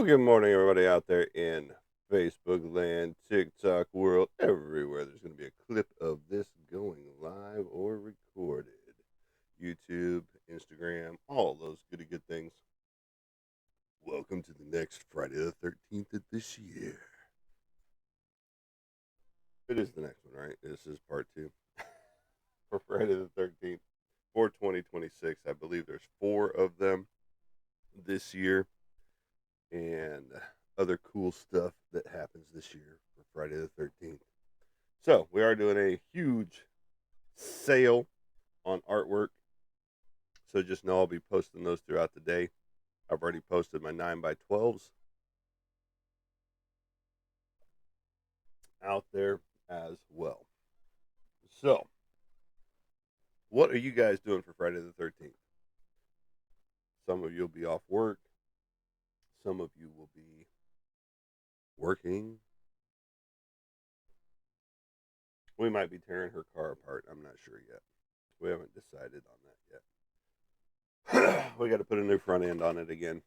Well, good morning, everybody out there in Facebook land, TikTok world, everywhere. There's going to be a clip of this going live or recorded. YouTube, Instagram, all those goody good things. Welcome to the next Friday the 13th of this year. It is the next one, right? This is part two for Friday the 13th for 2026. I believe there's four of them this year. And other cool stuff that happens this year for Friday the 13th. So, we are doing a huge sale on artwork. So, just know I'll be posting those throughout the day. I've already posted my 9x12s out there as well. So, what are you guys doing for Friday the 13th? Some of you will be off work, some of you will be working. We might be tearing her car apart. I'm not sure yet. We haven't decided on that yet. We got to put a new front end on it again.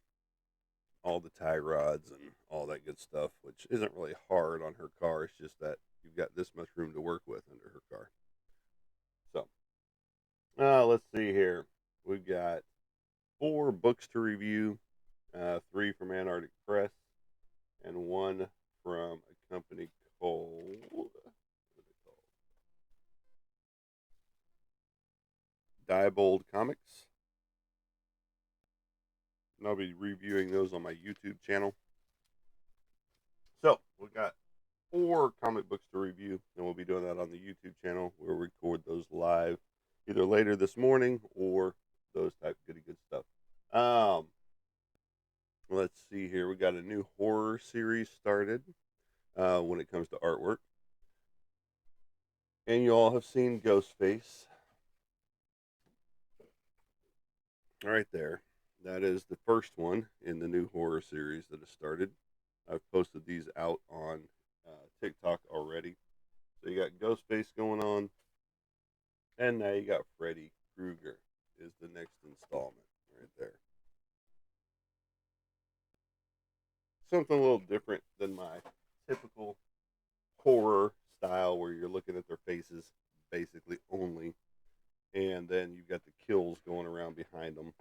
All the tie rods and all that good stuff, which isn't really hard on her car. It's just that you've got this much room to work with under her car. So, let's see here. We've got four books to review, three from Antarctic Press, and one from a company called Diebold Comics. And I'll be reviewing those on my YouTube channel. So, we've got four comic books to review, and we'll be doing that on the YouTube channel. We'll record those live either later this morning or those type goody good stuff. Let's see here. We got a new horror series started when it comes to artwork. And you all have seen Ghostface. Right there. That is the first one in the new horror series that has started. I've posted these out on TikTok already. So you got Ghostface going on, and now you got Freddy Krueger is the next installment right there. Something a little different than my typical horror style where you're looking at their faces basically only, and then you've got the kills going around behind them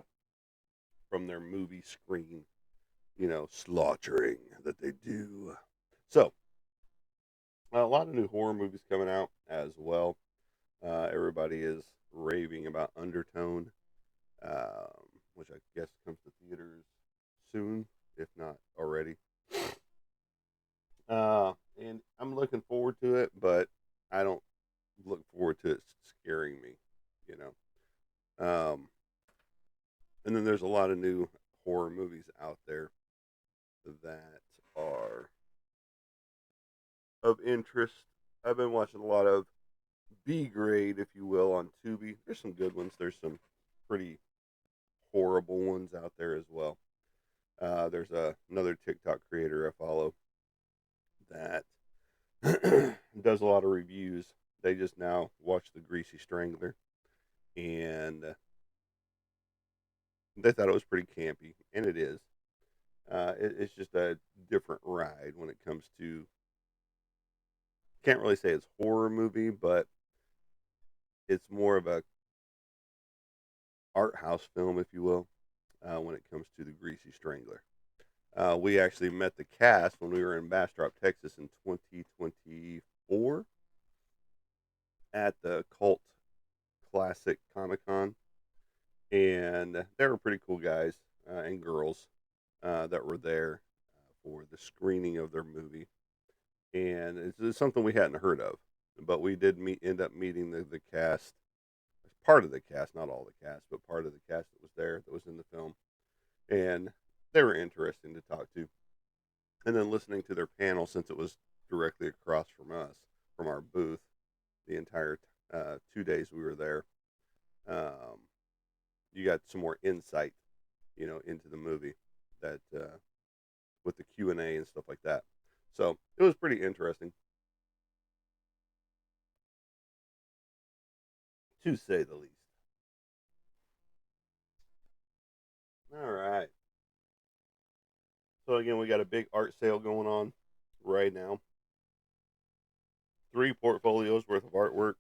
from their movie screen, slaughtering that they do. So, a lot of new horror movies coming out as well. Everybody is raving about Undertone, which I guess comes to theaters soon, if not already. And I'm looking forward to it, but I don't look forward to it scaring me, you know. And then there's a lot of new horror movies out there that are of interest. I've been watching a lot of B grade, if you will, on Tubi. There's some good ones. There's some pretty horrible ones out there as well. There's another TikTok creator I follow that does a lot of reviews. They just now watched The Greasy Strangler, and they thought it was pretty campy, and it is. It's just a different ride when it comes to. Can't really say it's horror movie, but it's more of a art house film, if you will, when it comes to The Greasy Strangler. We actually met the cast when we were in Bastrop, Texas in 2024 at the Cult Classic Comic Con, and they were pretty cool guys and girls that were there for the screening of their movie, and it's something we hadn't heard of, but we did end up meeting the cast, part of the cast, not all the cast, but part of the cast that was there that was in the film, and they were interesting to talk to. And then listening to their panel, since it was directly across from us, from our booth, the entire 2 days we were there, um, you got some more insight, into the movie that with the Q&A and stuff like that. So it was pretty interesting, to say the least. All right. So again, we got a big art sale going on right now. 3 portfolios worth of artwork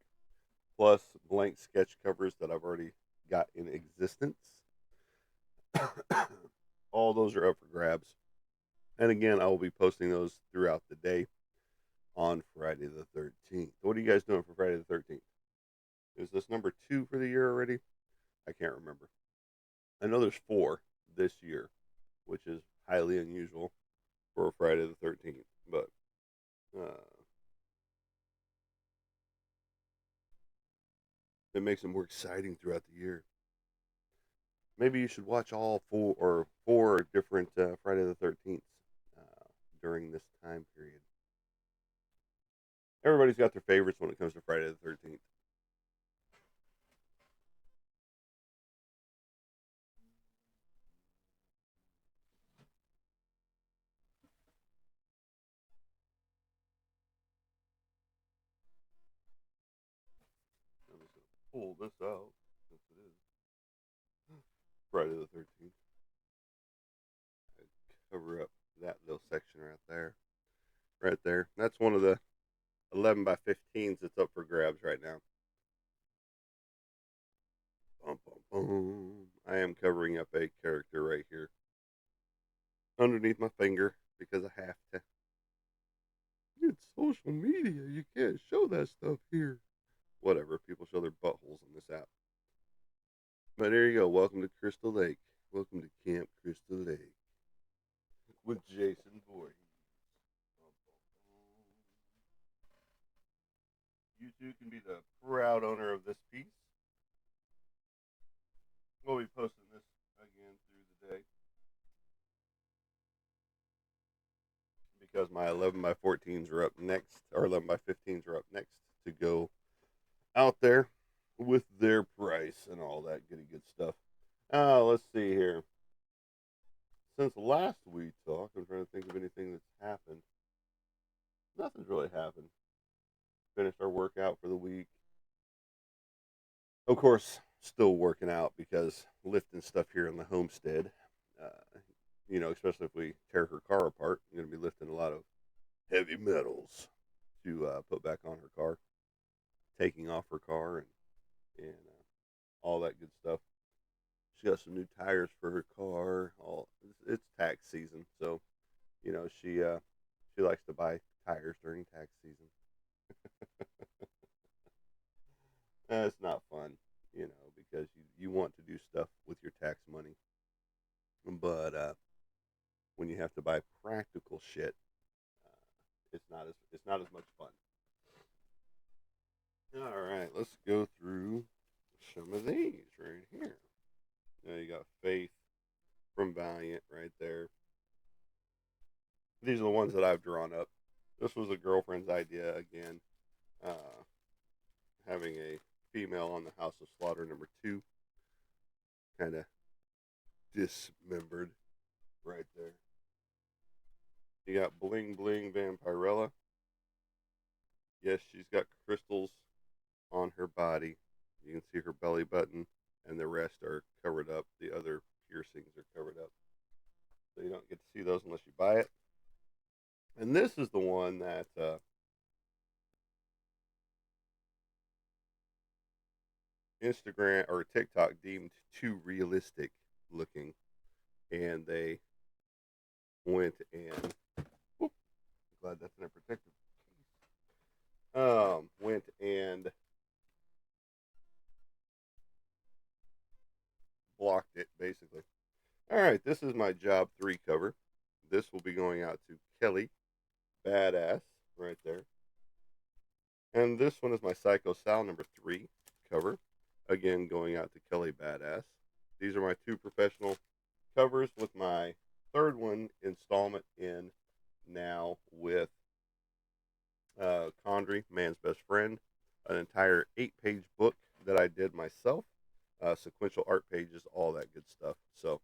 plus blank sketch covers that I've already got in existence. All those are up for grabs. And again, I will be posting those throughout the day on Friday the 13th. What are you guys doing for Friday the 13th? Is this number 2 for the year already? I can't remember. I know there's 4 this year, which is highly unusual for a Friday the 13th. But it makes it more exciting throughout the year. Maybe you should watch all 4 different Friday the 13th during this time period. Everybody's got their favorites when it comes to Friday the 13th. I'm just going to pull this out since it is Friday the 13th. Cover up that little section right there. Right there. That's one of the 11 by 15s that's up for grabs right now. Bum, bum, bum. I am covering up a character right here underneath my finger because I have to. It's social media. You can't show that stuff here. Whatever. People show their buttholes on this app. But there you go. Welcome to Crystal Lake. Welcome to Camp Crystal Lake with Jason Voorhees. You too can be the proud owner of this piece. We'll be posting this again through the day because my 11 by 14s are up next, or 11 by 15s are up next to go out there with their price and all that goody good stuff. Let's see here. Since last we talked, I'm trying to think of anything that's happened. Nothing's really happened. Finished our workout for the week. Of course, still working out because lifting stuff here in the homestead. Especially if we tear her car apart, I'm going to be lifting a lot of heavy metals to put back on her car, taking off her car, and all that good stuff. She got some new tires for her car. It's tax season, so she likes to buy tires during tax season. It's not fun, because you want to do stuff with your tax money, but when you have to buy practical shit, it's not as much fun. All right, let's go through some of these right here. Now you got Faith from Valiant right there. These are the ones that I've drawn up. This was a girlfriend's idea again, having a female on the House of Slaughter #2, kind of dismembered right there. You got Bling Bling Vampirella. Yes, she's got crystals on her body. You can see her belly button, and the rest are covered up. The other piercings are covered up. So you don't get to see those unless you buy it. And this is the one that Instagram or TikTok deemed too realistic looking, and they went and whoop, glad that's in a protective case. Went and blocked it basically. All right, this is my job 3 cover. This will be going out to Kelly Badass right there. And this one is my Psycho Sal #3 cover. Again, going out to Kelly Badass. These are my 2 professional covers with my 3rd one installment in now with Condry, Man's Best Friend. An entire 8-page book that I did myself. Sequential art pages, all that good stuff. So,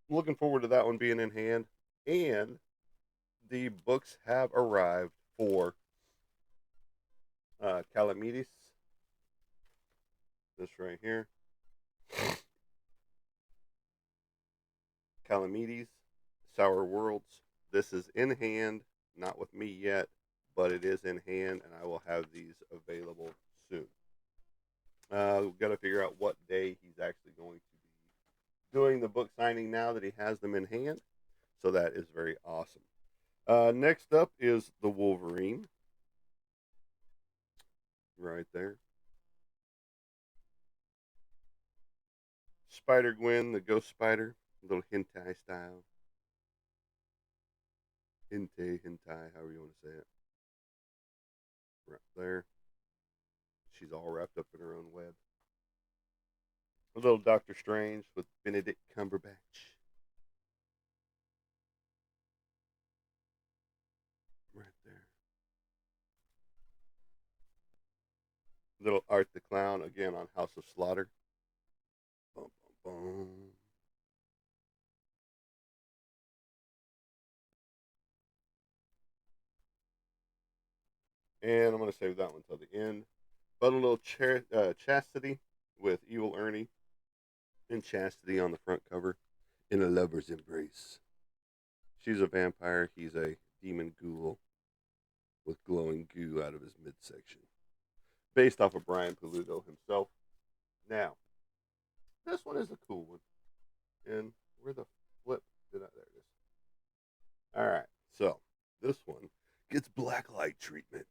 looking forward to that one being in hand. And the books have arrived for Calamides. This right here. Calamides, Sour Worlds. This is in hand, not with me yet, but it is in hand, and I will have these available soon. We've got to figure out what day he's actually going to be doing the book signing now that he has them in hand. So that is very awesome. Next up is the Wolverine. Right there. Spider Gwen, the Ghost Spider, little hentai style. Hentai, however you want to say it. Right there. She's all wrapped up in her own web. A little Doctor Strange with Benedict Cumberbatch. Right there. Little Art the Clown again on House of Slaughter. Bum, bum, bum. And I'm going to save that one till the end. But a little Chastity with Evil Ernie and Chastity on the front cover in a lover's embrace. She's a vampire. He's a demon ghoul with glowing goo out of his midsection. Based off of Brian Pulido himself. Now, this one is a cool one. And where the flip did I? There it is. All right. So, this one gets blacklight treatment.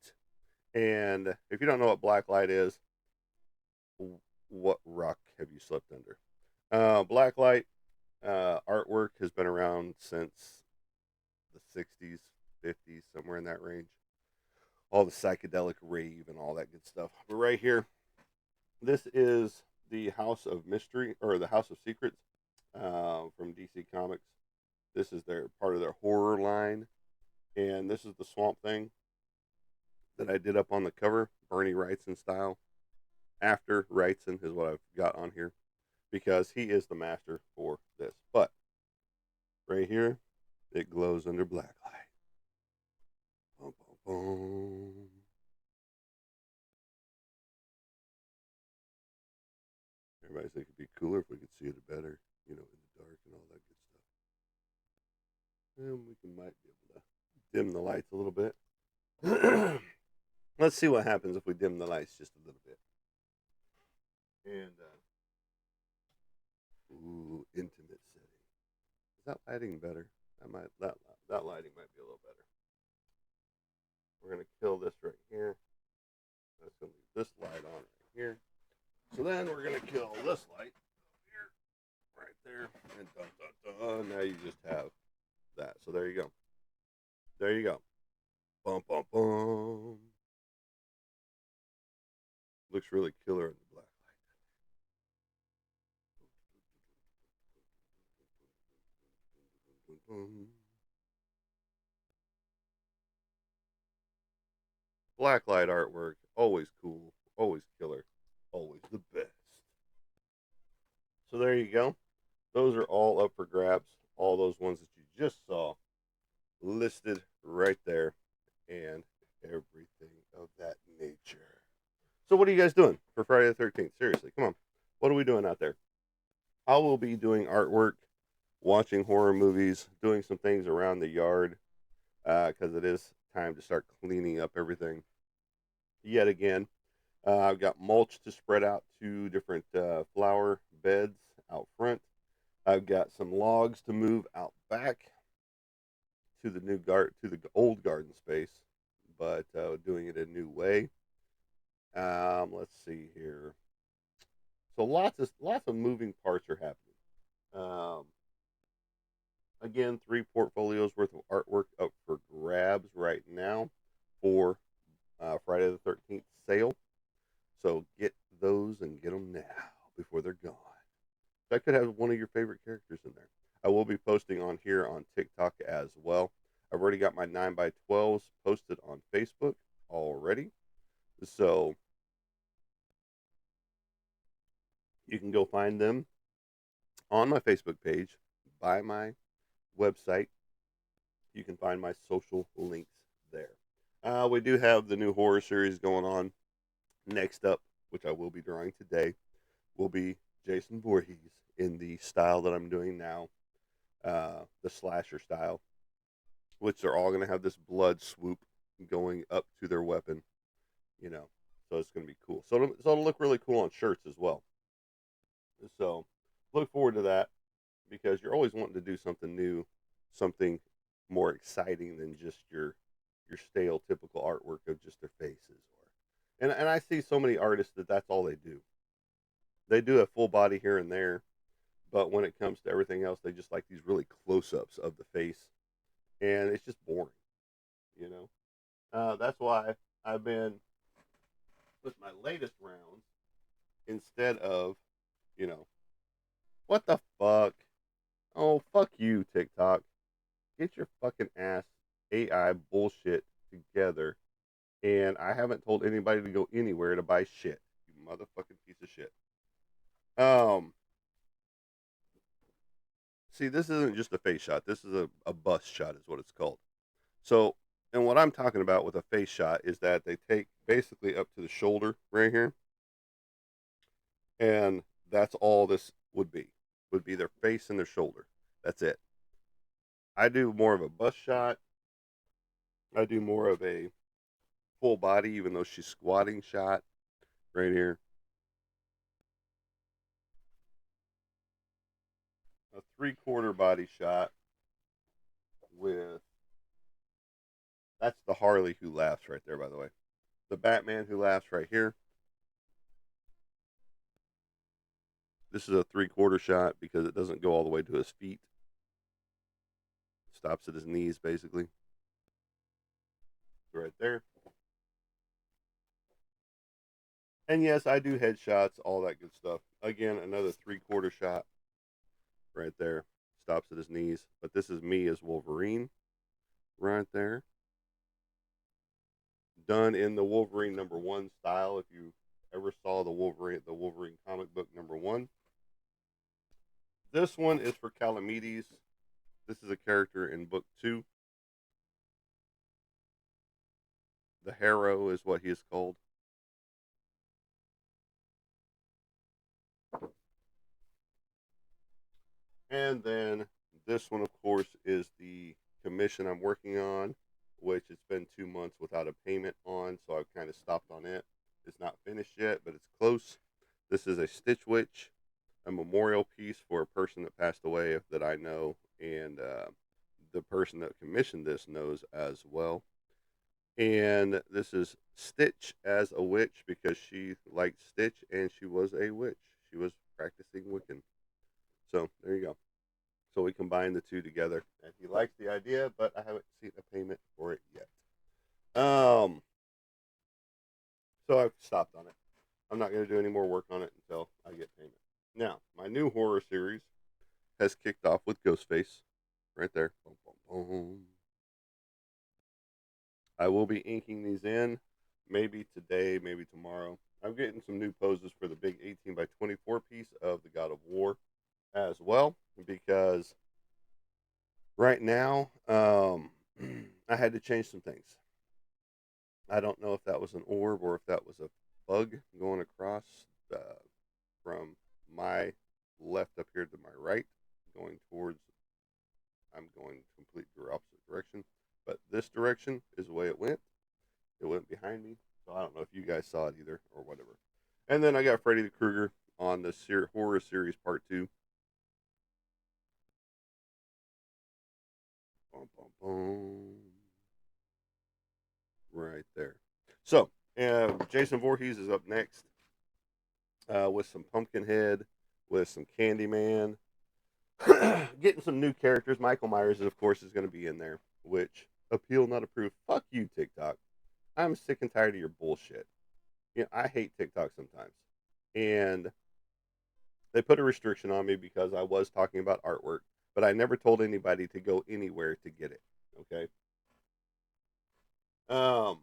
And if you don't know what blacklight is, what rock have you slept under? Blacklight artwork has been around since the 60s, 50s, somewhere in that range. All the psychedelic rave and all that good stuff. But right here, this is the House of Mystery, or the House of Secrets from DC Comics. This is their part of their horror line. And this is the Swamp Thing that I did up on the cover, Bernie Wrightson style. After Wrightson is what I've got on here because he is the master for this. But right here, it glows under black light. Boom, boom, boom. Everybody said it could be cooler if we could see it better, in the dark and all that good stuff. And we might be able to dim the lights a little bit. Let's see what happens if we dim the lights just a little bit. And intimate setting. Is that lighting better? That lighting might be a little better. We're gonna kill this right here. That's gonna leave this light on right here. So then we're gonna kill this light here, right there, and dun dun dun. Now you just have that. So there you go. There you go. Bum bum bum. Looks really killer in the black light. Blacklight artwork, always cool, always killer, always the best. So there you go. Those are all up for grabs. All those ones that you just saw listed right there, and everything of that nature. So what are you guys doing for Friday the 13th? Seriously, come on. What are we doing out there? I will be doing artwork, watching horror movies, doing some things around the yard because it is time to start cleaning up everything yet again. I've got mulch to spread out to different flower beds out front. I've got some logs to move out back to the to the old garden space, but doing it a new way. Let's see here. So lots of moving parts are happening. Um, again, 3 portfolios worth of artwork up for grabs right now for Friday the 13th sale. So get those and get them now before they're gone. That could have one of your favorite characters in there. I will be posting on here on TikTok as well. I've already got my 9x12s posted on Facebook already. So you can go find them on my Facebook page, by my website. You can find my social links there. We do have the new horror series going on. Next up, which I will be drawing today, will be Jason Voorhees in the style that I'm doing now. the slasher style, which they're all going to have this blood swoop going up to their weapon, you know. So it's going to be cool. So it'll look really cool on shirts as well. So look forward to that because you're always wanting to do something new, something more exciting than just your stale typical artwork of just their faces. And I see so many artists that that's all they do. They do a full body here and there, but when it comes to everything else, they just like these really close ups of the face, and it's just boring, you know. That's why I've been with my latest rounds instead of, you know, what the fuck? Oh, fuck you, TikTok. Get your fucking ass AI bullshit together. And I haven't told anybody to go anywhere to buy shit. You motherfucking piece of shit. Um, See, this isn't just a face shot. This is a bust shot, is what it's called. So, and what I'm talking about with a face shot is that they take basically up to the shoulder right here, and that's all this would be their face and their shoulder. That's it. I do more of a bust shot. I do more of a full body, even though she's squatting shot right here. A 3/4 body shot with that's the Harley who laughs right there, by the way. The Batman who laughs right here. This is a 3/4 shot because it doesn't go all the way to his feet. Stops at his knees, basically. Right there. And yes, I do headshots, all that good stuff. Again, another 3/4 shot right there. Stops at his knees. But this is me as Wolverine right there. Done in the Wolverine #1 style. If you ever saw the Wolverine comic book #1. This one is for Calamedes. This is a character in book 2. The Harrow is what he is called. And then this one, of course, is the commission I'm working on, which it's been 2 months without a payment on, so I've kind of stopped on it. It's not finished yet, but it's close. This is a Stitch Witch, a memorial piece for a person that passed away that I know, and the person that commissioned this knows as well. And this is Stitch as a witch because she liked Stitch and she was a witch. She was practicing Wiccan. So there you go. So we combine the two together, and he likes the idea, but I haven't seen a payment for it yet. Um, so I've stopped on it. I'm not going to do any more work on it until I get payment. Now, my new horror series has kicked off with Ghostface, right there. Boom, boom, boom. I will be inking these in, maybe today, maybe tomorrow. I'm getting some new poses for the big 18 by 24 piece of the God of War as well, because right now, I had to change some things. I don't know if that was an orb or if that was a bug going across uh, from my left up here to my right, going towards. I'm going completely opposite direction, but this direction is the way it went. It went behind me, so I don't know if you guys saw it either or whatever. And then I got Freddy the Krueger on the horror series part 2. Boom, boom, boom. Right there. So, Jason Voorhees is up next with some Pumpkinhead, with some Candyman, getting some new characters. Michael Myers, of course, is going to be in there, which appeal not approved. Fuck you, TikTok. I'm sick and tired of your bullshit. You know, I hate TikTok sometimes. And they put a restriction on me because I was talking about artwork, but I never told anybody to go anywhere to get it. Okay. Um,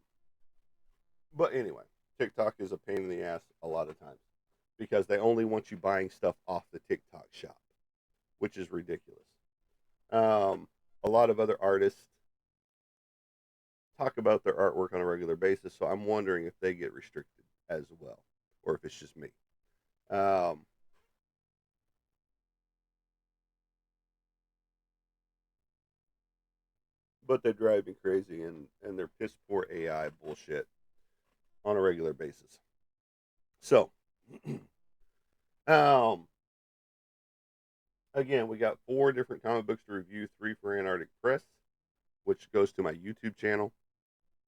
but anyway, TikTok is a pain in the ass a lot of times because they only want you buying stuff off the TikTok shop, which is ridiculous. A lot of other artists talk about their artwork on a regular basis, so I'm wondering if they get restricted as well, or if it's just me. Um, but they drive me crazy, and they're piss poor AI bullshit on a regular basis. So, um, again, we got 4 different comic books to review, 3 for Antarctic Press, which goes to my YouTube channel.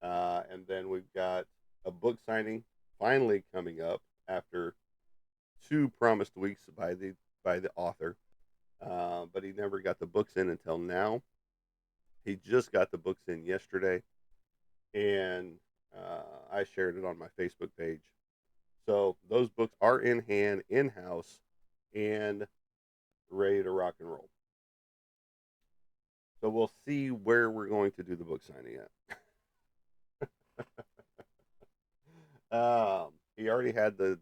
And then we've got a book signing finally coming up after 2 promised weeks by the author. But he never got the books in until now. He just got the books in yesterday, and I shared it on my Facebook page. So those books are in hand, in house, and ready to rock and roll. So we'll see where we're going to do the book signing at. He already had the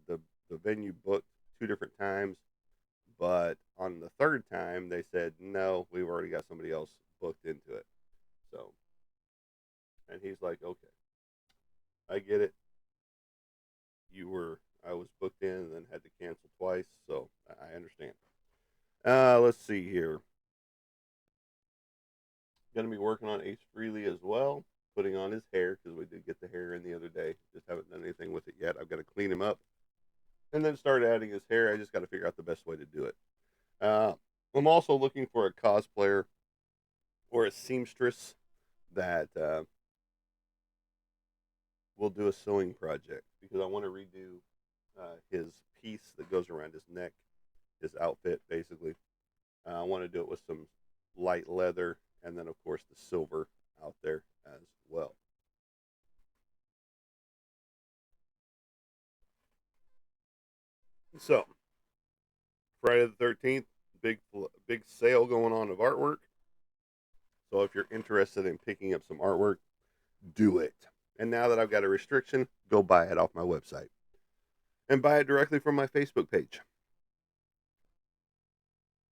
venue booked 2 different times, but on the third time they said no, we've already got somebody else booked into it. So, and he's like, okay, I get it. I was booked in and then had to cancel twice, so I understand. Let's see here. Going to be working on Ace Frehley as well, putting on his hair because we did get the hair in the other day. Just haven't done anything with it yet. I've got to clean him up and then start adding his hair. I just got to figure out the best way to do it. I'm also looking for a cosplayer or a seamstress that will do a sewing project because I want to redo his piece that goes around his neck, his outfit, basically. I want to do it with some light leather and then, of course, the silver out there as well. So, Friday the 13th, big sale going on of artwork. So, if you're interested in picking up some artwork, do it. And now that I've got a restriction, go buy it off my website and buy it directly from my Facebook page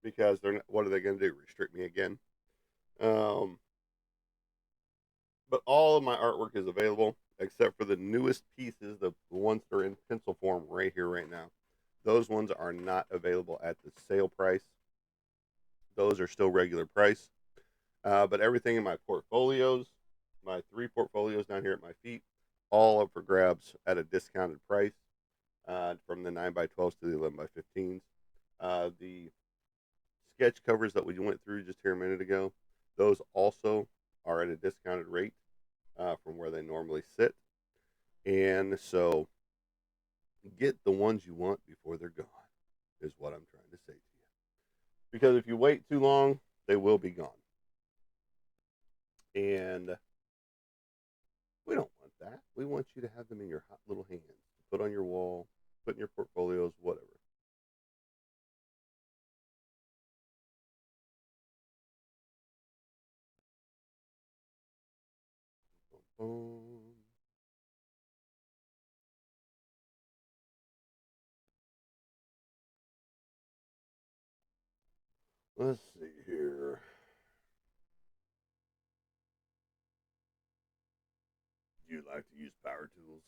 because they're not, what are they going to do? Restrict me again? Um, but all of my artwork is available except for the newest pieces, the ones that are in pencil form right here, right now. Those ones are not available at the sale price. Those are still regular price. But everything in my portfolios, my 3 portfolios down here at my feet, all up for grabs at a discounted price from the 9x12s to the 11x15s. The sketch covers that we went through just here a minute ago, those also are at a discounted rate from where they normally sit. And so get the ones you want before they're gone, is what I'm trying to say to you. Because if you wait too long, they will be gone. And we don't want that. We want you to have them in your hot little hands, put on your wall, put in your portfolios, whatever. Boom. Let's see here. Do you like to use power tools?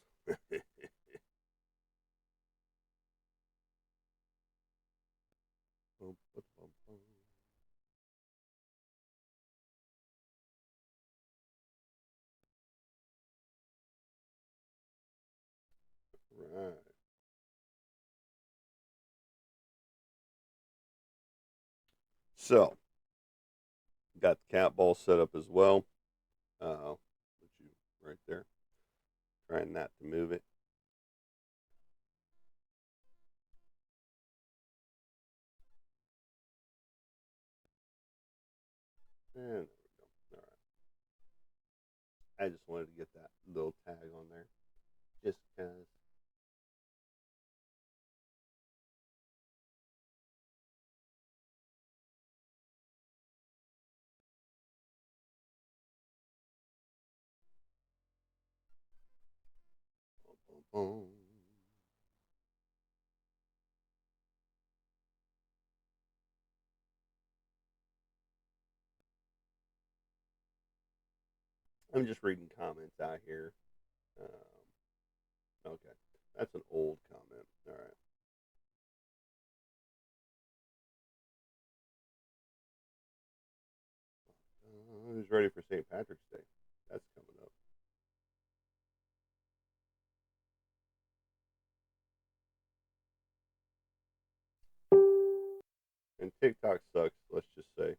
Right. So, got the cat ball set up as well. Put you right there. Trying not to move it. And there we go. All right. I just wanted to get that little tag on there. Just because. Boom, boom, boom. I'm just reading comments out here. Okay. That's an old comment. All right. Who's ready for St. Patrick's Day? That's coming up. And TikTok sucks, let's just say,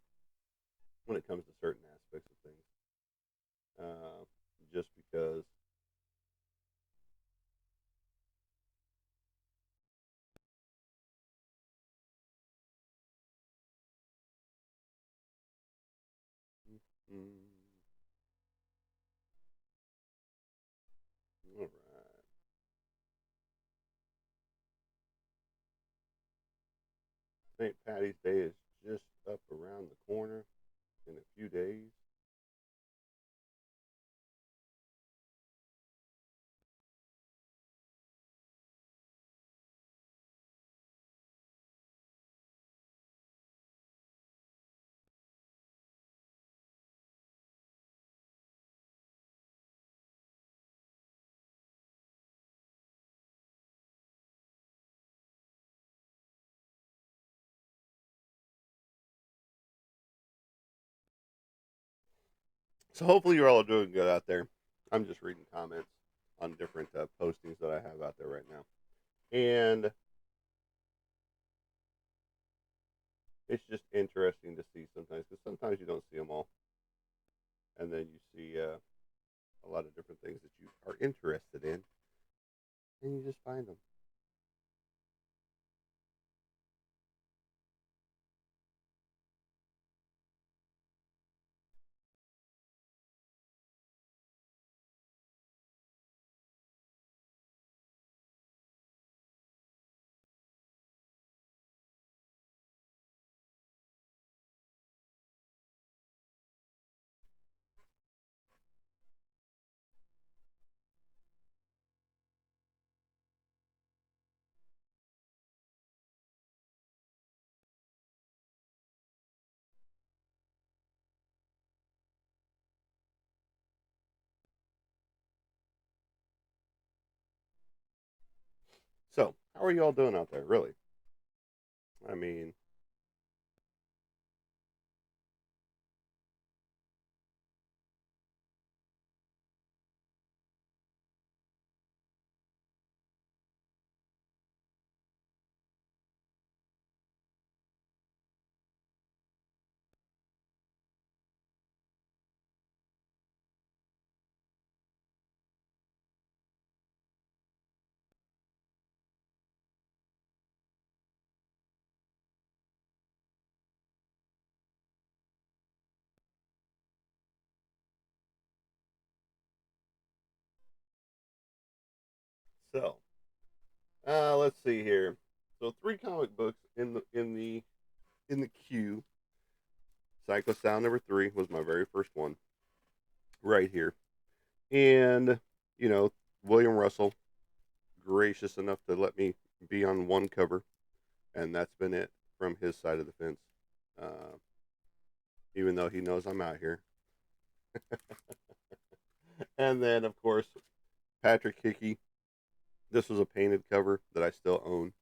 when it comes to certain aspects of things. Uh, just because, mm, all right. St. Patty's Day is just up around the corner in a few days. So hopefully you're all doing good out there. I'm just reading comments on different postings that I have out there right now. And it's just interesting to see sometimes because sometimes you don't see them all. And then you see a lot of different things that you are interested in and you just find them. So, how are you all doing out there, really? I mean, so let's see here. So, three comic books in the queue. Psycho Style number three was my very first one, right here, and you know William Russell, gracious enough to let me be on one cover, and that's been it from his side of the fence. Uh, Even though he knows I'm out here, and then of course Patrick Hickey. This was a painted cover that I still own,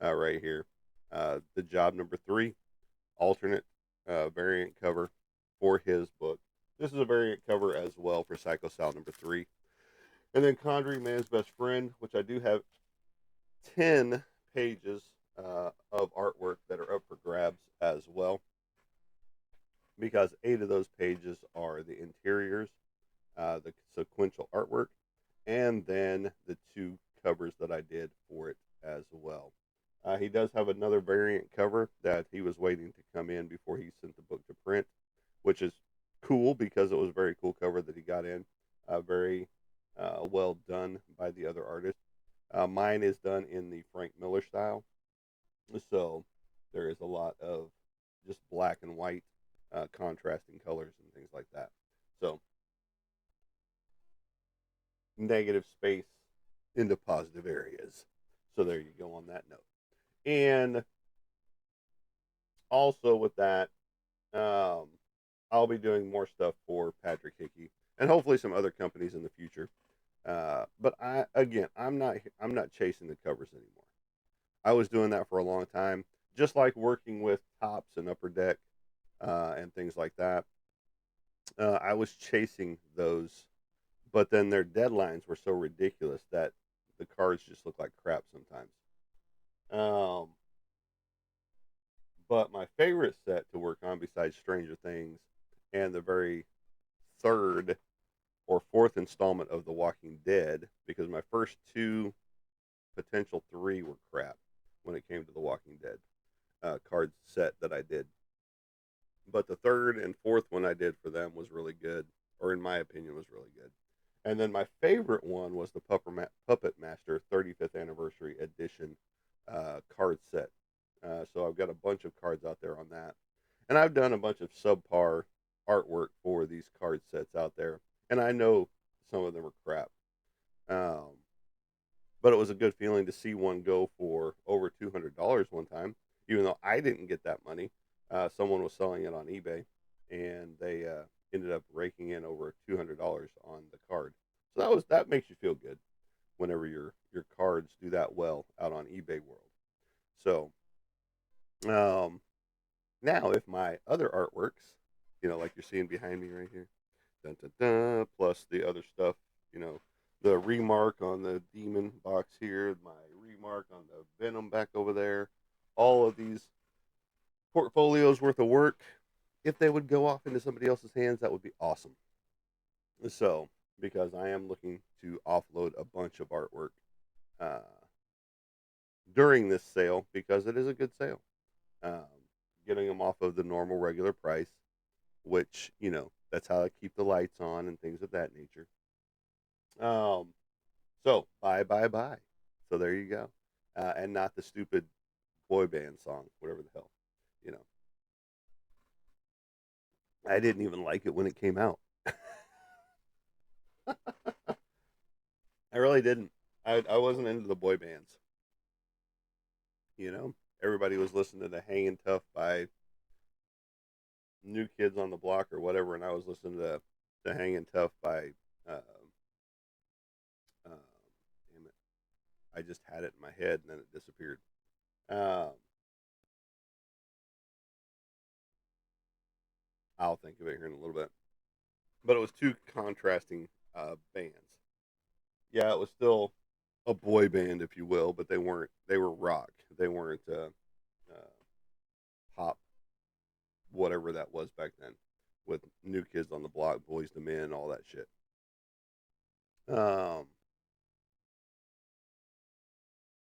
right here. The Job number three, alternate variant cover for his book. This is a variant cover as well for Psycho Style number three. And then Conjuring Man's Best Friend, which I do have 10 pages of artwork that are up for grabs as well, because 8 of those pages are the interiors, the sequential artwork, and then the 2 covers that I did for it as well. He does have another variant cover that he was waiting to come in before he sent the book to print, which is cool because it was a very cool cover that he got in. Very well done by the other artist. Mine is done in the Frank Miller style, so there is a lot of just black and white contrasting colors and things like that. So negative space into positive areas. So there you go on that note. And also with that, um, I'll be doing more stuff for Patrick Hickey and hopefully some other companies in the future. But I'm not chasing the covers anymore. I was doing that for a long time, just like working with Tops and Upper Deck and things like that. I was chasing those, but then their deadlines were so ridiculous that the cards just look like crap sometimes. Um, but my favorite set to work on, besides Stranger Things and the very third or fourth installment of The Walking Dead, because my first two, potential three, were crap when it came to The Walking Dead card set that I did. But the third and fourth one I did for them was really good, or in my opinion, was really good. And then my favorite one was the Puppet Master 35th Anniversary Edition card set. So I've got a bunch of cards out there on that. And I've done a bunch of subpar artwork for these card sets out there. And I know some of them are crap. Um, but it was a good feeling to see one go for over $200 one time, even though I didn't get that money. Someone was selling it on eBay, and they ended up raking in over $200 on the card. So that makes you feel good whenever your cards do that well out on eBay World. So um, now, if my other artworks, like you're seeing behind me right here, dun, dun, dun, plus the other stuff, the remark on the demon box here, my remark on the venom back over there, all of these portfolios worth of work, if they would go off into somebody else's hands, that would be awesome. So, because I am looking to offload a bunch of artwork uh, during this sale, because it is a good sale. Um, Getting them off of the normal regular price, which, that's how I keep the lights on and things of that nature. Um, so, bye, bye, bye. So, there you go. And not the stupid boy band song, whatever the hell. You know, I didn't even like it when it came out. I really didn't. I wasn't into the boy bands. You know, everybody was listening to Hangin' Tough by New Kids on the Block or whatever, and I was listening to Hangin' Tough by, uh, damn it, I just had it in my head and then it disappeared. Um, I'll think of it here in a little bit. But it was two contrasting bands. Yeah, it was still a boy band, if you will, but they weren't. They were rock. They weren't pop, whatever that was back then, with New Kids on the Block, Boys to Men, all that shit. Um,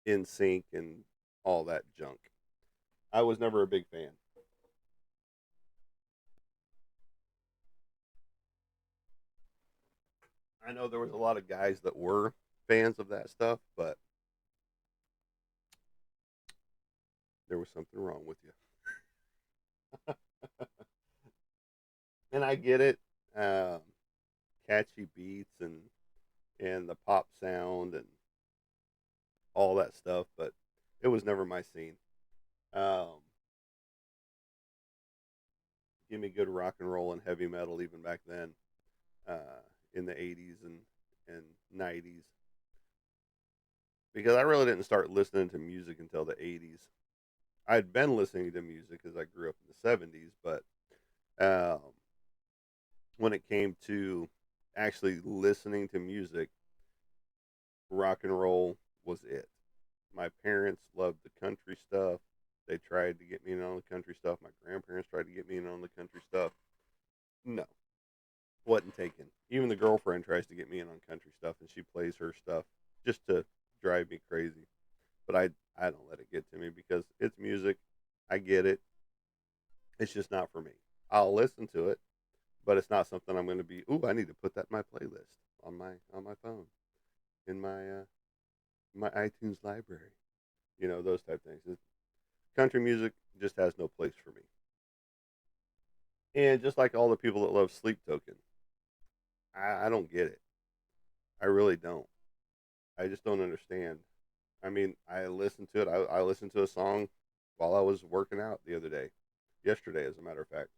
In Sync and all that junk. I was never a big fan. I know there was a lot of guys that were fans of that stuff, but there was something wrong with you. And I get it. Um, Catchy beats and the pop sound and all that stuff, but it was never my scene. Um, Give me good rock and roll and heavy metal even back then, in the '80s and '90s, because I really didn't start listening to music until the '80s. I'd been listening to music as I grew up in the '70s, but um, when it came to actually listening to music, rock and roll was it. My parents loved the country stuff. They tried to get me in on the country stuff. My grandparents tried to get me in on the country stuff. No, wasn't taken. Even the girlfriend tries to get me in on country stuff, and she plays her stuff just to drive me crazy. But I don't let it get to me because it's music. I get it. It's just not for me. I'll listen to it, but it's not something I'm going to be. Ooh, I need to put that in my playlist on my phone in my iTunes library. Those type of things. Country music just has no place for me. And just like all the people that love Sleep Token, I don't get it. I really don't. I just don't understand. I mean, I listened to it. I listened to a song while I was working out the other day, yesterday, as a matter of fact.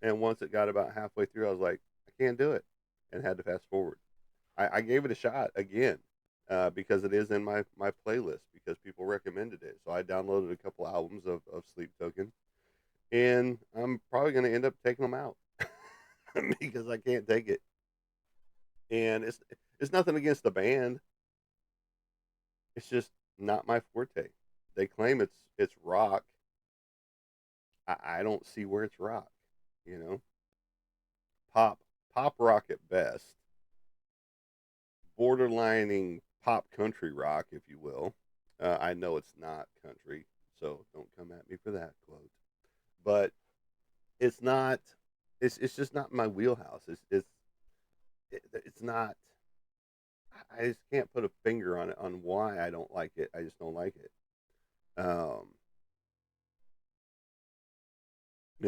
And once it got about halfway through, I was like, I can't do it, and had to fast forward. I gave it a shot again, because it is in my playlist because people recommended it. So I downloaded a couple albums of Sleep Token, and I'm probably going to end up taking them out. because I can't take it. And it's nothing against the band. It's just not my forte. They claim it's rock. I don't see where it's rock. You know, pop pop rock at best, borderlining pop country rock, if you will. I know it's not country, so don't come at me for that quote. But it's not. It's just not my wheelhouse. It's not. I just can't put a finger on it on why I don't like it. I just don't like it. Um,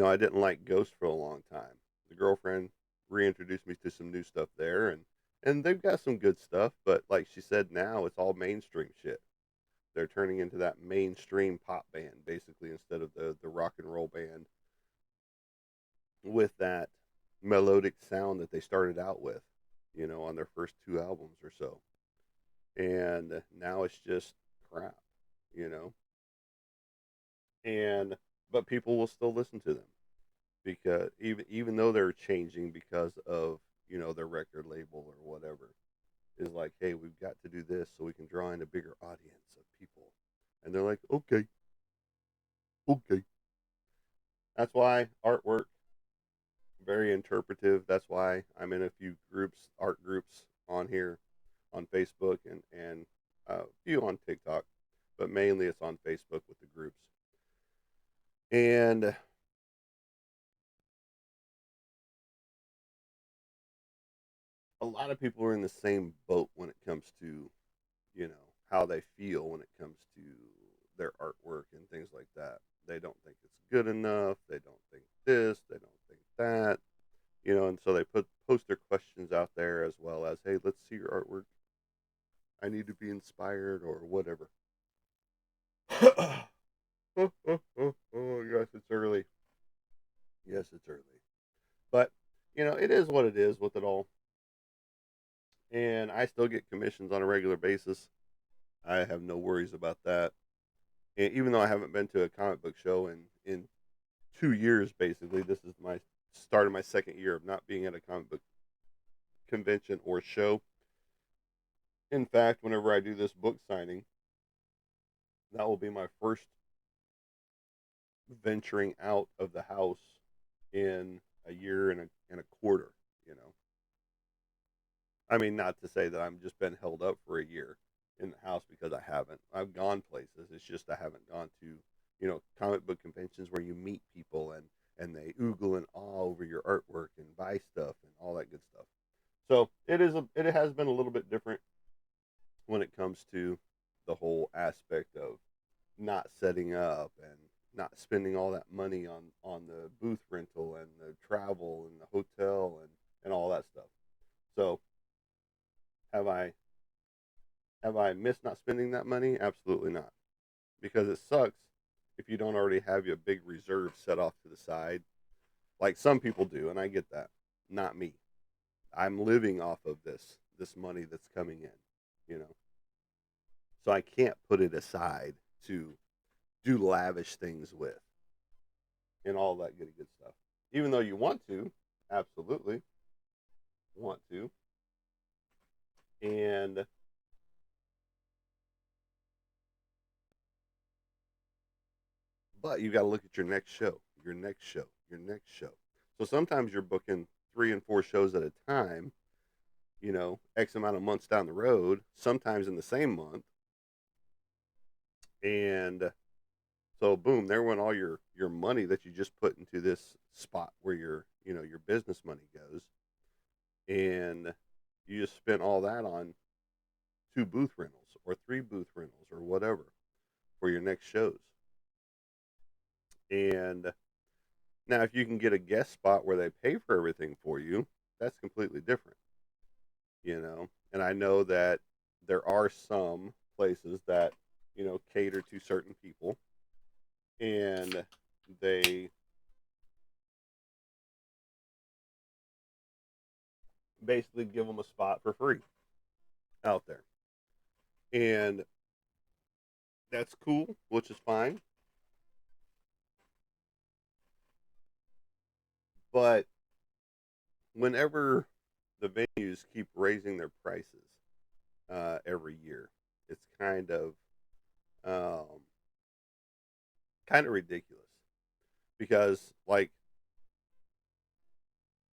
I didn't like Ghost for a long time. The girlfriend reintroduced me to some new stuff there, and they've got some good stuff. But like she said, now it's all mainstream shit. They're turning into that mainstream pop band basically instead of the rock and roll band with that melodic sound that they started out with, on their first two albums or so. And now it's just crap, you know. And but people will still listen to them because even though they're changing because of their record label or whatever is like, hey, we've got to do this so we can draw in a bigger audience of people, and they're like, okay, okay. That's why artwork very interpretive. That's why I'm in a few groups, art groups on here, on Facebook and a few on TikTok, but mainly it's on Facebook with the groups. And a lot of people are in the same boat when it comes to, how they feel when it comes to their artwork and things like that. They don't think it's good enough. They don't think this. They don't think that. And so they post their questions out there as well as, hey, let's see your artwork. I need to be inspired or whatever. Oh, yes, it's early. Yes, it's early. But, it is what it is with it all. And I still get commissions on a regular basis. I have no worries about that. And even though I haven't been to a comic book show in 2 years, basically, this is my start of my second year of not being at a comic book convention or show. In fact, whenever I do this book signing, that will be my first venturing out of the house in a year and a quarter. You know, I mean, not to say that I'm just been held up for a year in the house because I haven't. I've gone places. It's just I haven't gone to comic book conventions where you meet people and they oogle and awe over your artwork and buy stuff and all that good stuff. So it has been a little bit different when it comes to the whole aspect of not setting up and not spending all that money on the booth rental and the travel and the hotel and all that stuff. So have I missed not spending that money? Absolutely not, because it sucks if you don't already have your big reserve set off to the side, like some people do, and I get that. Not me. I'm living off of this money that's coming in, you know. So I can't put it aside to do lavish things with and all that good stuff. Even though you want to, absolutely want to, and but you got to look at your next show, your next show, your next show. So sometimes you're booking 3 and 4 shows at a time, X amount of months down the road, sometimes in the same month, and so boom, there went all your money that you just put into this spot where your business money goes, and you just spent all that on 2 booth rentals or 3 booth rentals or whatever for your next shows. And now, if you can get a guest spot where they pay for everything for you, that's completely different, And I know that there are some places that cater to certain people, and they basically give them a spot for free out there, and that's cool, which is fine. But whenever the venues keep raising their prices every year, it's um, kind of ridiculous because, like,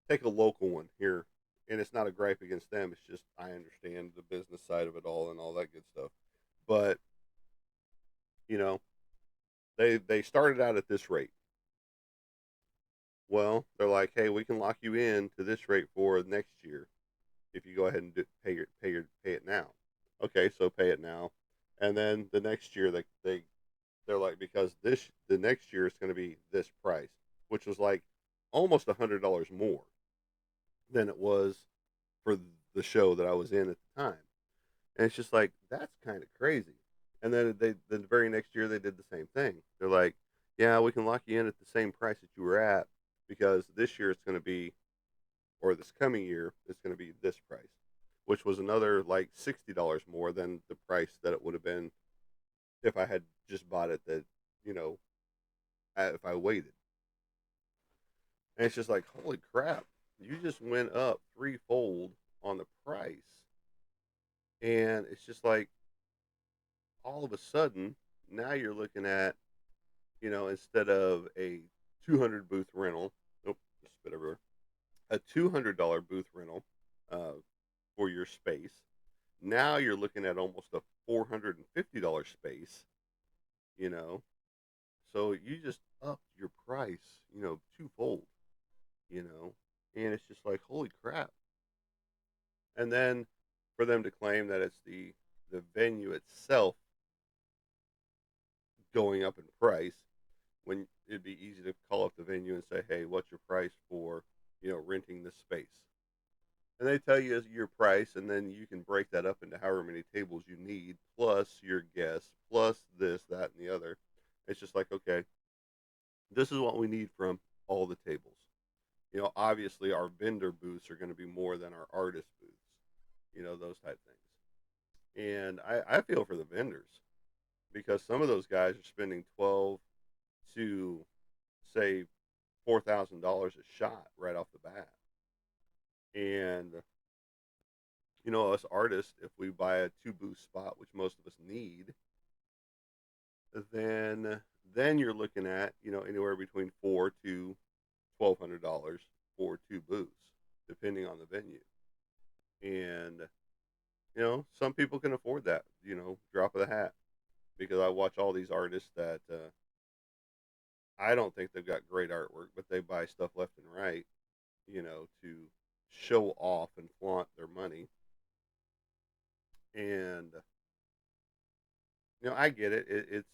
take a local one here, and it's not a gripe against them. It's just I understand the business side of it all and all that good stuff. But you know, they started out at this rate. Well, they're like, hey, we can lock you in to this rate for next year if you go ahead and pay it now. Okay, so pay it now, and then the next year they're like, because the next year is going to be this price, which was like almost $100 more than it was for the show that I was in at the time. And it's just like that's kind of crazy. And then the very next year they did the same thing. They're like, yeah, we can lock you in at the same price that you were at because this year it's going to be, or this coming year it's going to be this price, which was another like $60 more than the price that it would have been if I had just bought it. That you know, if I waited. And it's just like, holy crap, you just went up threefold on the price. And it's just like, all of a sudden, now you're looking at, instead of a 200 booth rental, nope, just spit everywhere, a $200 booth rental uh, for your space. Now you're looking at almost a $450 space, you know. So you just upped your price, twofold, you know. And it's just like, holy crap. And then for them to claim that it's the venue itself going up in price when it'd be easy to call up the venue and say, "Hey, what's your price for, renting this space?" And they tell you your price, and then you can break that up into however many tables you need, plus your guests, plus this, that, and the other. It's just like, okay, this is what we need from all the tables. Obviously our vendor booths are going to be more than our artist booths, those type things. And I feel for the vendors because some of those guys are spending 12 to say $4,000 a shot right off the bat. And us artists, if we buy a two booth spot, which most of us need, then you're looking at anywhere between $400 to $1,200 for two booths, depending on the venue. And some people can afford that. Drop of the hat, because I watch all these artists that I don't think they've got great artwork, but they buy stuff left and right, to show off and flaunt their money. And I get it. It's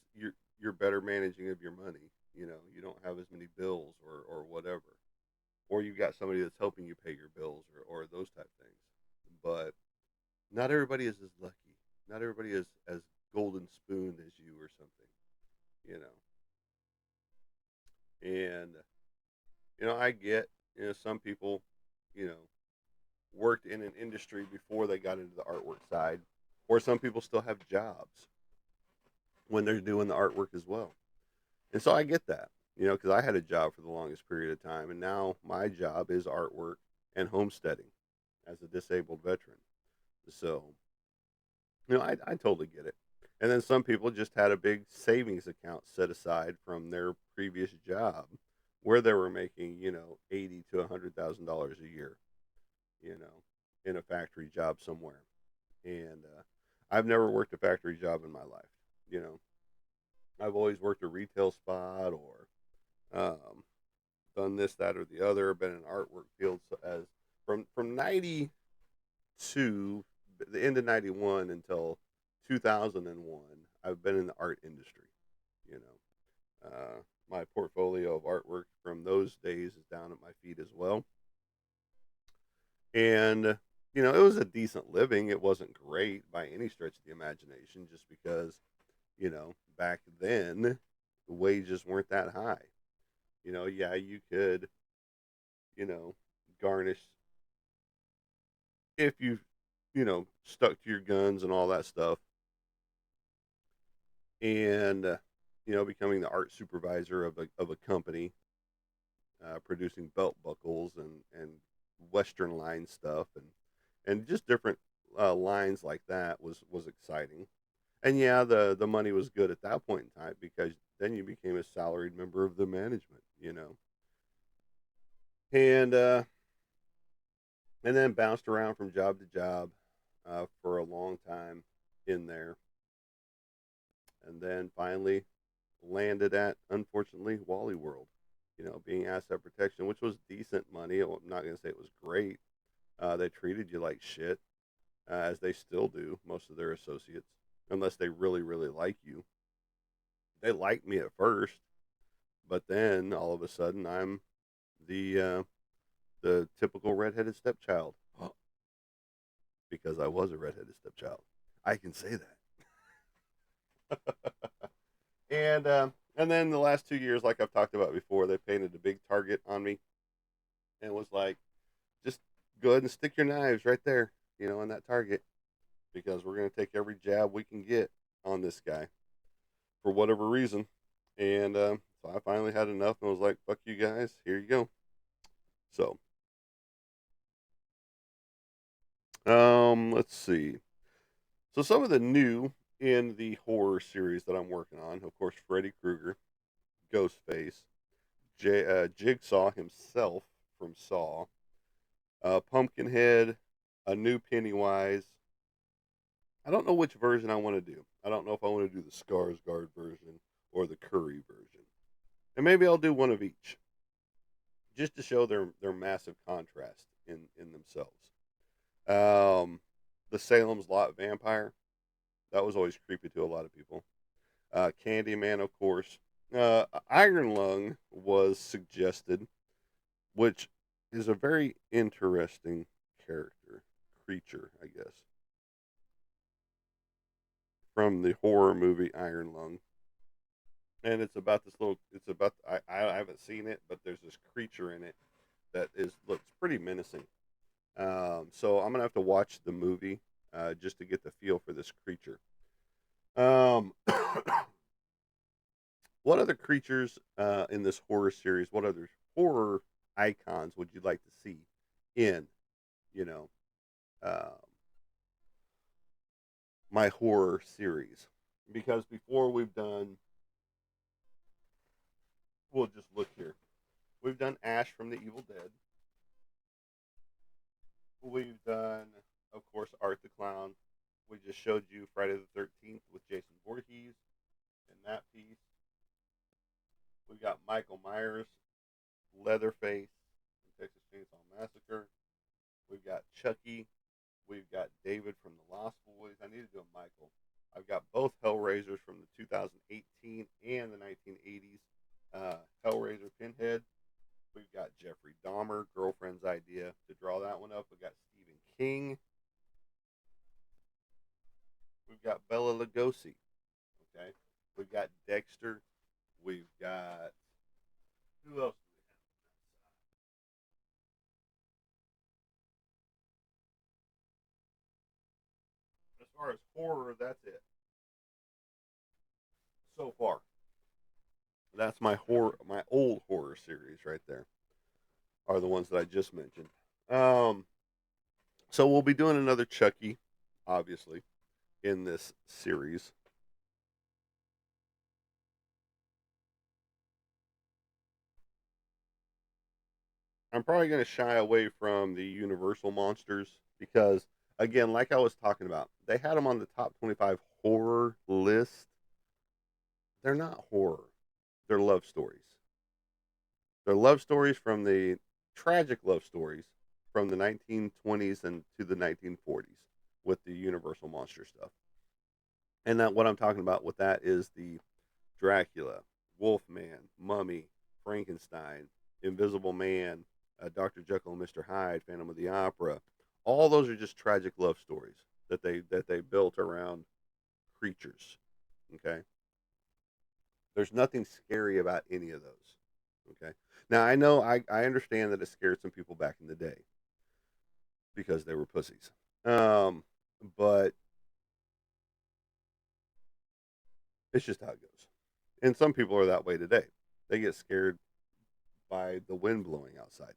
you're better managing of your money. You don't have as many bills or whatever, or you've got somebody that's helping you pay your bills or those type things. But not everybody is as lucky. Not everybody is as golden spooned as you or something. You know, and I get some people you know worked in an industry before they got into the artwork side, or some people still have jobs when they're doing the artwork as well. And so I get that, because I had a job for the longest period of time, and now my job is artwork and homesteading as a disabled veteran. So, I totally get it. And then some people just had a big savings account set aside from their previous job where they were making, eighty to $100,000 a year, in a factory job somewhere. And I've never worked a factory job in my life. You know, I've always worked a retail spot or um, done this, that, or the other. Been in artwork fields as from '92, the end of '91 until 2001. I've been in the art industry. You my portfolio of artwork from those days is down at my feet as well. And it was a decent living. It wasn't great by any stretch of the imagination, just because back then the wages weren't that high. Yeah, you could, you know, garnish if you, stuck to your guns and all that stuff. And, becoming the art supervisor of a company, producing belt buckles and Western line stuff, and just different lines like that was exciting. And yeah, the money was good at that point in time because then you became a salaried member of the management, and and then bounced around from job to job for a long time in there, and then finally landed at, unfortunately, Wally World. Being asset protection, which was decent money. I'm not going to say it was great. They treated you like shit, as they still do, most of their associates, unless they really, really like you. They liked me at first, but then all of a sudden I'm the typical redheaded stepchild because I was a redheaded stepchild. I can say that. And then the last 2 years, like I've talked about before, they painted a big target on me and was like, just go ahead and stick your knives right there, on that target, because we're going to take every jab we can get on this guy for whatever reason. And so I finally had enough and was like, fuck you guys, here you go. So, let's see. So some of the new in the horror series that I'm working on, of course, Freddy Krueger, Ghostface, Jigsaw himself from Saw, Pumpkinhead, a new Pennywise. I don't know which version I want to do. I don't know if I want to do the Skarsgård version or the Curry version, and maybe I'll do one of each, just to show their massive contrast in themselves. The Salem's Lot vampire, that was always creepy to a lot of people. Candyman, of course. Iron Lung was suggested, which is a very interesting creature, I guess, from the horror movie Iron Lung. And it's about this little. It's about. I haven't seen it, but there's this creature in it that looks pretty menacing. So I'm gonna have to watch the movie just to get the feel for this creature. Um, what other creatures in this horror series? What other horror icons would you like to see in, you know, uh, my horror series? Because before we've done, we'll just look here. We've done Ash from the Evil Dead. We've done, of course, Art the Clown. We just showed you Friday the 13th with Jason Voorhees in that piece. We've got Michael Myers, Leatherface, Texas Chainsaw Massacre. We've got Chucky. We've got David from the Lost Boys. I need to do a Michael. I've got both Hellraisers from the 2018 and the 1980s. Hellraiser Pinhead. We've got Jeffrey Dahmer, Girlfriend's Idea, to draw that one up. We've got Stephen King. We've got Bela Lugosi. Okay. We've got Dexter. We've got, who else do we have? As far as horror, that's it so far. That's my old horror series right there. Are the ones that I just mentioned. Um, so we'll be doing another Chucky, obviously, in this series. I'm probably going to shy away from the Universal monsters because, again, like I was talking about, they had them on the top 25 horror list. They're not horror. They're love stories. They're love stories from the tragic love stories from the 1920s and to the 1940s with the Universal monster stuff. And that what I'm talking about with that is the Dracula, Wolfman, Mummy, Frankenstein, Invisible Man, Dr. Jekyll and Mr. Hyde, Phantom of the Opera. All those are just tragic love stories that they built around creatures. Okay, there's nothing scary about any of those. Okay, now I know I understand that it scared some people back in the day because they were pussies. Um, but it's just how it goes. And some people are that way today. They get scared by the wind blowing outside.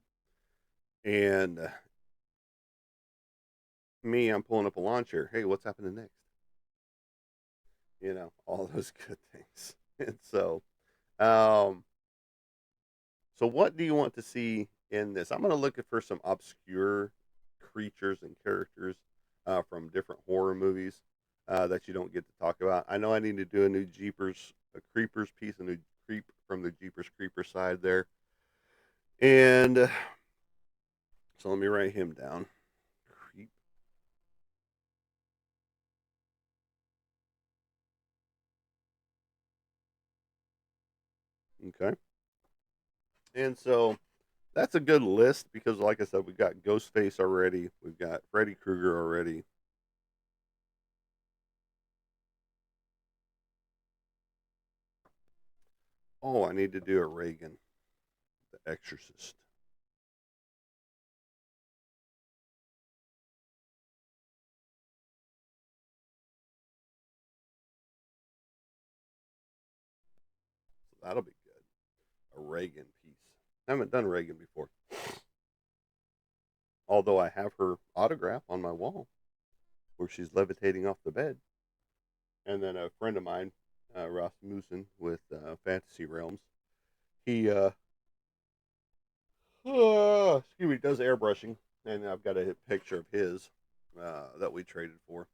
And me, I'm pulling up a lawn chair. Hey, what's happening next? All those good things. And um, so what do you want to see in this? I'm going to look for some obscure creatures and characters from different horror movies that you don't get to talk about. I know I need to do a new a Creepers piece, a new Creep from the Jeepers Creeper side there. And so let me write him down. Creep. Okay. And so that's a good list because, like I said, we've got Ghostface already. We've got Freddy Krueger already. Oh, I need to do a Reagan, the Exorcist. So that'll be good. A Reagan piece. I haven't done Reagan before. Although I have her autograph on my wall where she's levitating off the bed. And then a friend of mine, Rasmussen with Fantasy Realms, he excuse me, does airbrushing, and I've got a picture of his that we traded for.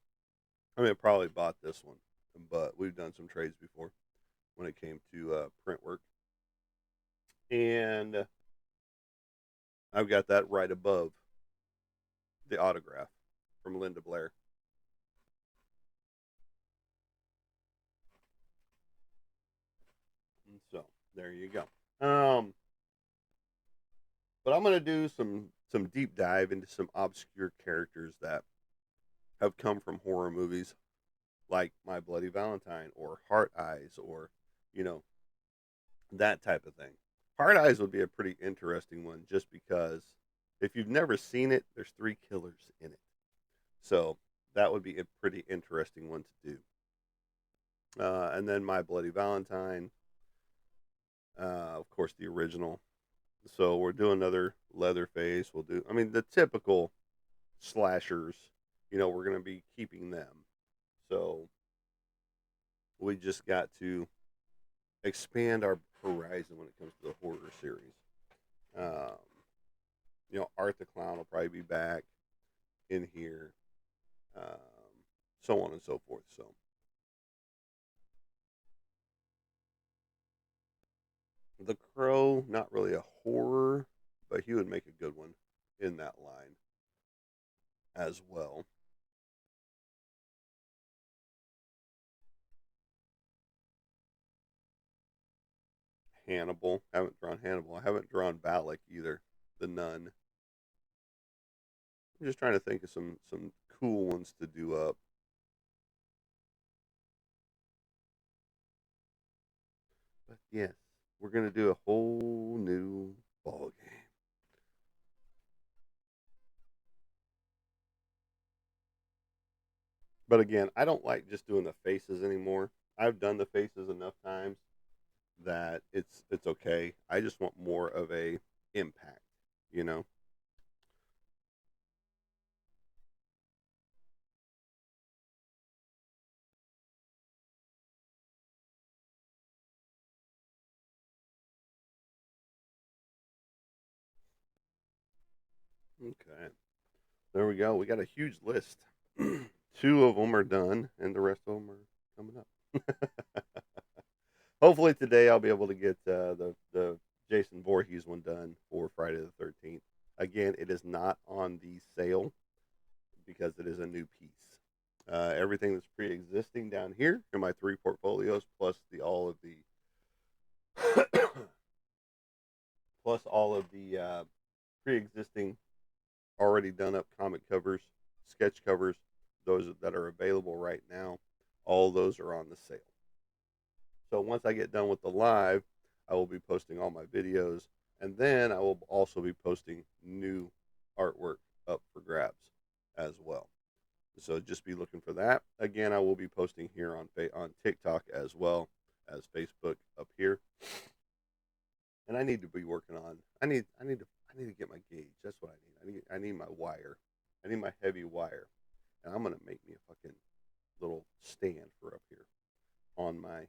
I mean, I probably bought this one, but we've done some trades before when it came to print work, and I've got that right above the autograph from Linda Blair. And so there you go. But I'm gonna do some deep dive into some obscure characters that have come from horror movies, like My Bloody Valentine or Heart Eyes, or you know that type of thing. Hard Eyes would be a pretty interesting one just because if you've never seen it, there's three killers in it. So that would be a pretty interesting one to do. And then My Bloody Valentine, of course, the original. So we're doing another Leatherface. We'll do, I mean, the typical slashers, we're going to be keeping them. So we just got to expand our horizon when it comes to the horror series. Um, Art the Clown will probably be back in here, um, so on and so forth. So the Crow, not really a horror, but he would make a good one in that line as well. Hannibal, haven't drawn Hannibal. I haven't drawn Balak either, the Nun. I'm just trying to think of some cool ones to do up. But yes, we're gonna do a whole new ball game. But again, I don't like just doing the faces anymore. I've done the faces enough times that it's okay. I just want more of a impact, you know. Okay, there we go. We got a huge list. Two of them are done, and the rest of them are coming up. Hopefully today I'll be able to get the Jason Voorhees one done for Friday the 13th. Again, it is not on the sale because it is a new piece. Everything that's pre-existing down here in my three portfolios, plus the all of the plus all of the pre-existing, already done up comic covers, sketch covers, those that are available right now. All those are on the sale. So once I get done with the live, I will be posting all my videos, and then I will also be posting new artwork up for grabs as well. So just be looking for that. Again, I will be posting here on TikTok as well as Facebook up here. And I need to be working on. I need to. I need to get my gauge. That's what I need. I need my wire. I need my heavy wire, and I'm gonna make me a fucking little stand for up here on my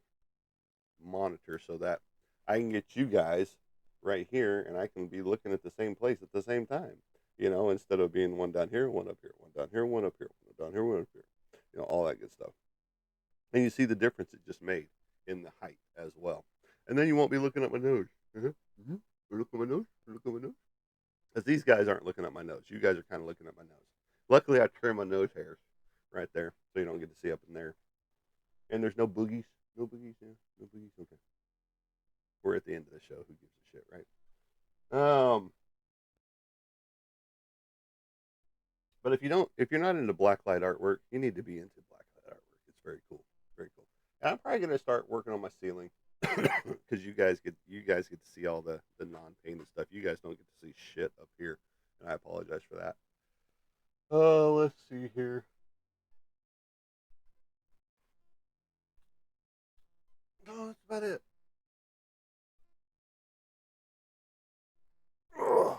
monitor so that I can get you guys right here, and I can be looking at the same place at the same time. Instead of being one down here, one up here, one down here, one up here, one down here, one up here. All that good stuff. And you see the difference it just made in the height as well. And then you won't be looking at my nose. Look at my nose. Look at my nose. Because these guys aren't looking at my nose. You guys are kind of looking at my nose. Luckily, I trim my nose hairs right there, so you don't get to see up in there. And there's no boogies. No boogies, yeah. No boogies. Okay. We're at the end of the show. Who gives a shit, right? But if you're not into blacklight artwork, you need to be into blacklight artwork. It's very cool. Very cool. And I'm probably gonna start working on my ceiling because you guys get to see all the non-painted stuff. You guys don't get to see shit up here, and I apologize for that. Oh, let's see here. No, that's about it. Ugh.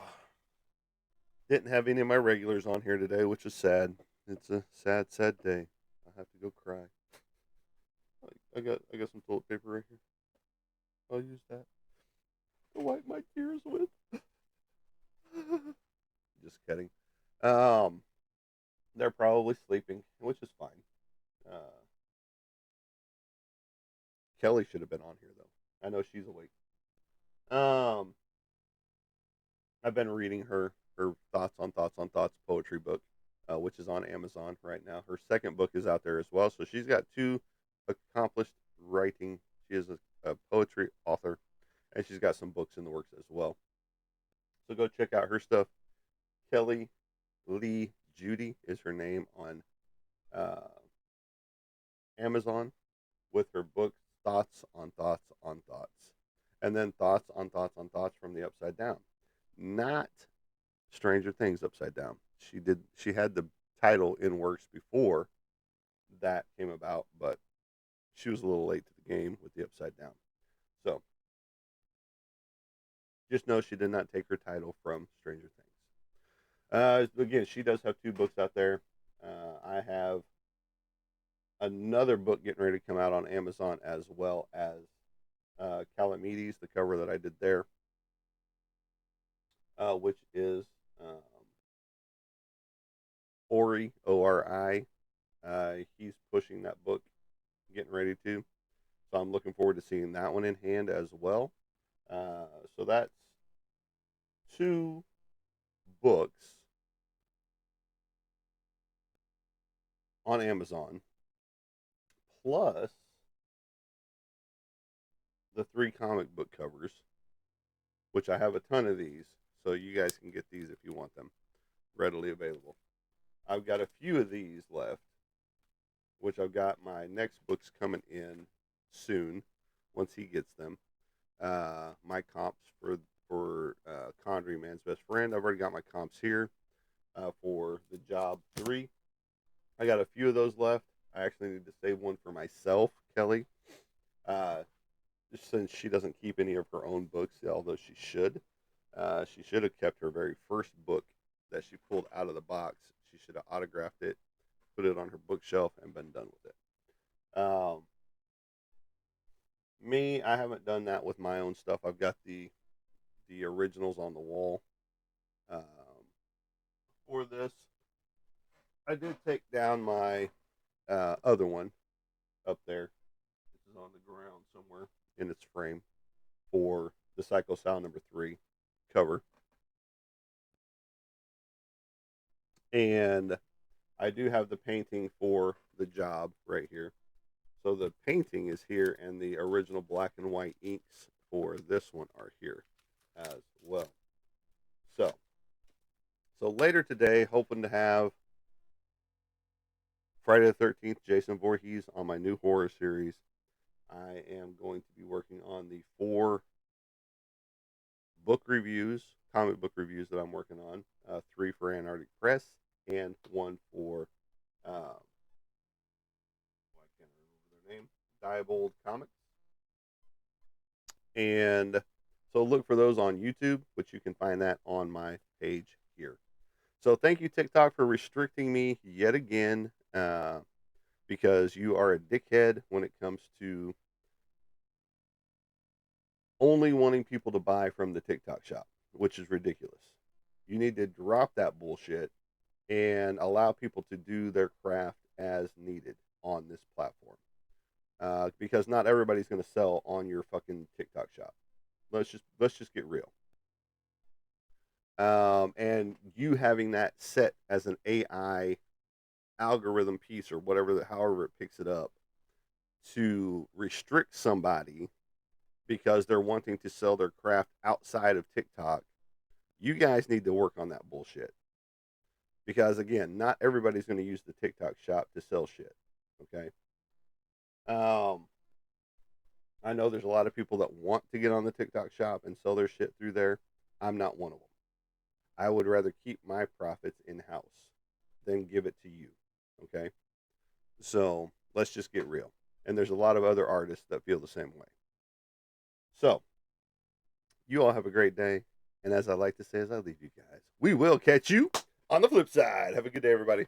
Didn't have any of my regulars on here today, which is sad. It's a sad, sad day. I have to go cry. I got some toilet paper right here. I'll use that to wipe my tears with. Just kidding. Um, they're probably sleeping, which is fine. Uh, Kelly should have been on here though. I know she's awake. Um, I've been reading her thoughts on thoughts poetry book, which is on Amazon right now. Her second book is out there as well, so she's got two accomplished writing. She is a poetry author, and she's got some books in the works as well. So go check out her stuff. Kelly Lee Judy is her name on uh, Amazon with her book Thoughts on Thoughts on Thoughts, and then Thoughts on Thoughts on Thoughts from the Upside Down. Not Stranger Things Upside Down. She had the title in works before that came about, but she was a little late to the game with the Upside Down. So just know she did not take her title from Stranger Things. Again, she does have two books out there. I have another book getting ready to come out on Amazon as well as Calamides, the cover that I did there, which is Ori, Ori. He's pushing that book, getting ready to. So I'm looking forward to seeing that one in hand as well. So that's two books on Amazon, plus the three comic book covers, which I have a ton of these. So you guys can get these if you want them readily available. I've got a few of these left, which I've got my next books coming in soon once he gets them. My comps for Connery Man's Best Friend. I've already got my comps here for The Job 3. I got a few of those left. I actually need to save one for myself, Kelly. Uh, just since she doesn't keep any of her own books, although she should. She should have kept her very first book that she pulled out of the box. She should have autographed it, put it on her bookshelf, and been done with it. Me, I haven't done that with my own stuff. I've got the originals on the wall. Um, for this, I did take down my other one up there. This is on the ground somewhere in its frame for the Psycho Sound #3 cover. And I do have the painting for The Job right here. So the painting is here, and the original black and white inks for this one are here as well. So, so later today, hoping to have Friday the 13th, Jason Voorhees on my new horror series. I am going to be working on the 4 book reviews, comic book reviews that I'm working on. 3 for Antarctic Press and 1 for, I can't remember their name, Diebold Comics. And So look for those on YouTube, which you can find that on my page here. So thank you, TikTok, for restricting me yet again, because you are a dickhead when it comes to only wanting people to buy from the TikTok shop, which is ridiculous. You need to drop that bullshit and allow people to do their craft as needed on this platform. Because not everybody's going to sell on your fucking TikTok shop. Let's just get real. And you having that set as an AI algorithm piece or whatever, however it picks it up, to restrict somebody because they're wanting to sell their craft outside of TikTok, you guys need to work on that bullshit. Because again, not everybody's going to use the TikTok shop to sell shit. Okay. Um, I know there's a lot of people that want to get on the TikTok shop and sell their shit through there. I'm not one of them. I would rather keep my profits in house than give it to you. Okay. So let's just get real. And there's a lot of other artists that feel the same way. So you all have a great day. And as I like to say, as I leave you guys, we will catch you on the flip side. Have a good day, everybody.